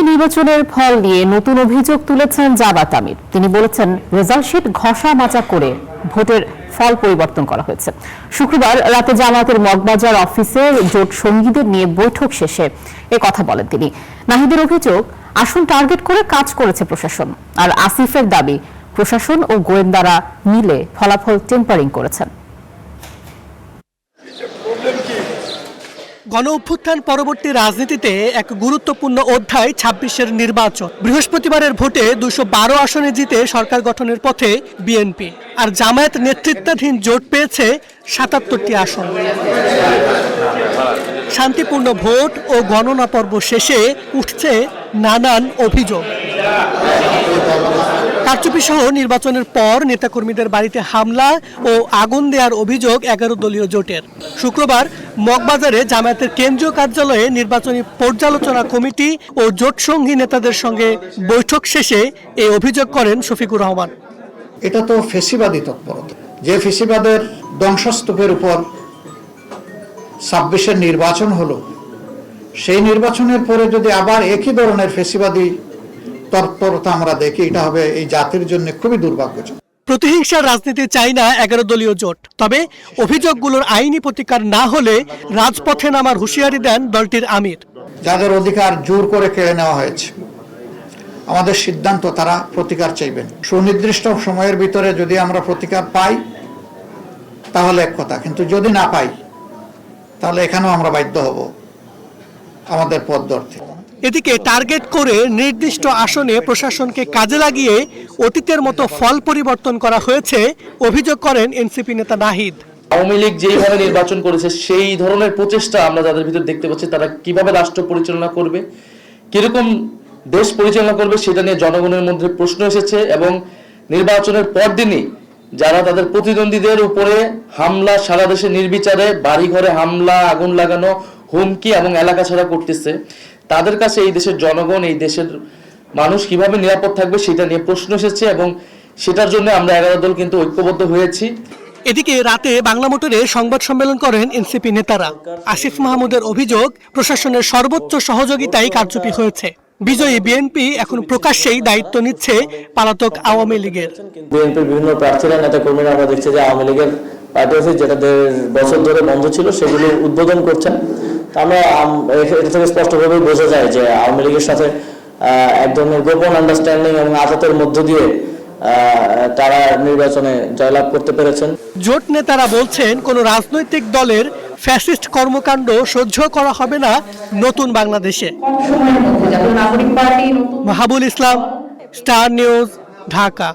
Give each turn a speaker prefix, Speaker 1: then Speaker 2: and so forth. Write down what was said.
Speaker 1: নির্বাচনের ফল নিয়ে নতুন অভিযোগ তুলেছেন জামাত আমির। তিনি বলেছেন, রেজাল্ট শিট ঘষা মাজা করে ভোটের ফল পরিবর্তন করা হয়েছে। শুক্রবার রাতে জামাতের মগবাজার অফিসে জোট সঙ্গীদের নিয়ে বৈঠক শেষে কথা বলেন তিনি। নাহিদের অভিযোগ, আসন টার্গেট করে কাজ করেছে প্রশাসন। আর আসিফের দাবি, প্রশাসন ও গোয়েন্দারা মিলে ফলাফল টেম্পারিং করেছেন।
Speaker 2: গণ অভ্যুত্থান পরবর্তী রাজনীতিতে এক গুরুত্বপূর্ণ অধ্যায় ২৬-এর নির্বাচন। বৃহস্পতিবারের ভোটে ২১২ আসনে জিতে সরকার গঠনের পথে বিএনপি, আর জামায়াত নেতৃত্বাধীন জোট পেয়েছে ৭৭টি আসন। শান্তিপূর্ণ ভোট ও গণনা পর্ব শেষে উঠছে নানান অভিযোগ। কারচুপি সহ নির্বাচনের পর নেতাকর্মীদের বাড়িতে হামলা ও আগুন দেওয়ার অভিযোগ ১১ দলীয় জোটের। শুক্রবার মগবাজারে জামায়াতের কেন্দ্রীয় কার্যালয়ে নির্বাচনী পর্যালোচনা কমিটি ও জোটসঙ্গী নেতাদের সঙ্গে বৈঠক শেষে এই অভিযোগ করেন শফিকুর রহমান।
Speaker 3: এটা তো ফেসিবাদী তৎপরতা, যে ফেসিবাদের ধ্বংসস্তূপের উপর ২৬-এর নির্বাচন হলো, সেই নির্বাচনের পরে যদি আবার একই ধরনের ফেসিবাদী তৎপরতা আমরা দেখি, এটা হবে এই জাতির জন্য খুবই দুর্ভাগ্যজনক।
Speaker 2: প্রতিহিংসার রাজনীতি চাই না ১১ দলীয় জোট। তবে অভিযোগগুলোর আইনি প্রতিকার না হলে রাজপথে নামার হুঁশিয়ারি দেন দলটির আমির।
Speaker 3: যাদের অধিকার জোর করে কেড়ে নেওয়া হয়েছে, আমাদের সিদ্ধান্ত তারা প্রতিকার চাইবেন। সুনির্দিষ্ট সময়ের ভিতরে যদি আমরা প্রতিকার পাই তাহলে এক কথা, কিন্তু যদি না পাই তাহলে এখানেও আমরা বাধ্য হব আমাদের পথ ধরতে।
Speaker 2: এদিকে টার্গেট করে নির্দিষ্ট আসনে প্রশাসনকে কাজে লাগিয়ে অতীতের মতো ফল পরিবর্তন করা হয়েছে অভিযোগ করেন এনসিপি নেতা নাহিদ।
Speaker 4: আওয়ামী লীগ যেইভাবে নির্বাচন করেছে সেই ধরনের প্রচেষ্টা আমরা যাদের ভিতর দেখতে পাচ্ছি, তারা কিভাবে রাষ্ট্র পরিচালনা করবে, কিরকম দেশ পরিচালনা করবে, সেটা নিয়ে জনগণের মধ্যে প্রশ্ন এসেছে। এবং নির্বাচনের পরদিনই যারা তাদের প্রতিদ্বন্দ্বীদের উপরে হামলা, সারা দেশে নির্বিচারে বাড়িঘরে হামলা, আগুন লাগানো, হুমকি এবং এলাকা ছাড়া করতেছে, তাদের কাছে এই দেশের জনগণ, এই দেশের মানুষ কিভাবে নিরাপদ থাকবে সেটা নিয়ে প্রশ্ন এসেছে। এবং সেটার জন্য আমরা ১১ দল কিন্তু ঐক্যবদ্ধ হয়েছি।
Speaker 2: এদিকে রাতে বাংলা মোটরে সংবাদ সম্মেলন করেন এনসিপি নেতারা। আসিফ মাহমুদের অভিযোগ, প্রশাসনের সর্বোচ্চ সহযোগিতায় কারচুপি হয়েছে। বিজয়ী বিএনপি এখন প্রকাশ্যেই দায়িত্ব নিচ্ছে পলাতক আওয়ামী লীগের।
Speaker 5: বিএনপির বিভিন্ন প্রার্থীরা, নেতা কর্মীরা আমরা দেখছি যে আওয়ামী লীগের পার্টি অফিস যেটা ১.৫ বছর ধরে বন্ধ ছিল সেগুলো উদ্বোধন করছেন। আমরা এটা থেকে স্পষ্টভাবে বোঝা যায় যে আওয়ামী লীগের সাথে এক ধরনের গোপন আন্ডারস্ট্যান্ডিং এবং আঘাতের মধ্য দিয়ে তারা নির্বাচনে জয়লাভ করতে পেরেছেন।
Speaker 2: জোট নেতারা বলছেন, কোন রাজনৈতিক দলের ফ্যাসিস্ট কর্মকাণ্ড সহ্য করা হবে না নতুন বাংলাদেশে। মাহাবুল ইসলাম, স্টার নিউজ, ঢাকা।